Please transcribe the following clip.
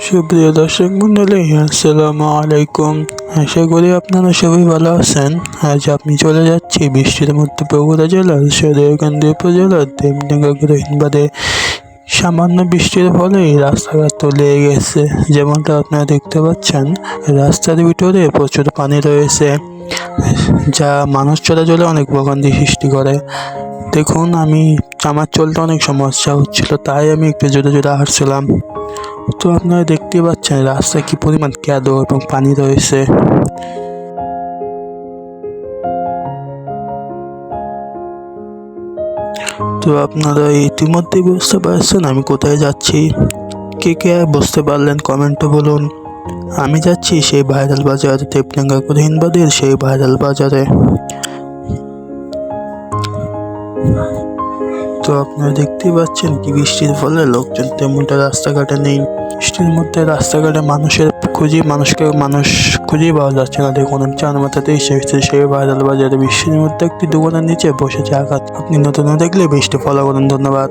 সুপ্রিয় দর্শক মন্ডলী, আসসালামু আলাইকুম। আশা করি আপনারা সবাই ভালো আছেন। আজ আমি চলে যাচ্ছি বৃষ্টির মধ্যে বগুড়া জেলার সদরকান্দি উপজেলার দেবডাঙ্গা গ্রাহীন বাঁধে। সামান্য বৃষ্টির ফলেই রাস্তাঘাট তলিয়ে গেছে। যেমনটা আপনারা দেখতে পাচ্ছেন, রাস্তার ভিতরে প্রচুর পানি রয়েছে, যা মানুষ চলাচলে অনেক ভোগান্তি সৃষ্টি করে। দেখুন, আমার চলতে অনেক সমস্যা হচ্ছিল, তাই আমি একটু জোরে জোরে হাঁটছিলাম। তো আপনারা দেখতে পাচ্ছেন রাস্তায় কি পরিমাণ কাদো এবং পানি রয়েছে। তো আপনারা ইতিমধ্যেই বুঝতে পারছেন আমি কোথায় যাচ্ছি। কে কে বুঝতে পারলেন কমেন্টে বলুন। আমি যাচ্ছি সেই ভাইরাল বাজার, দেবডাঙ্গা গ্রাহীন বাঁধের সেই ভাইরাল বাজারে। তো আপনারা দেখতেই পাচ্ছেন কি বৃষ্টির ফলে লোকজন তেমনটা রাস্তাঘাটে নেই। বৃষ্টির মধ্যে রাস্তাঘাটে মানুষ খুঁজেই পাওয়া যাচ্ছে না। দেখুন, আমি চার মাথাতে এসেছি সেই ভাইরাল বাজারে। বৃষ্টির মধ্যে একটি দোকানের নিচে বসেছে আঘাত। আপনি নতুন দেখলে বৃষ্টি ফলো করুন। ধন্যবাদ।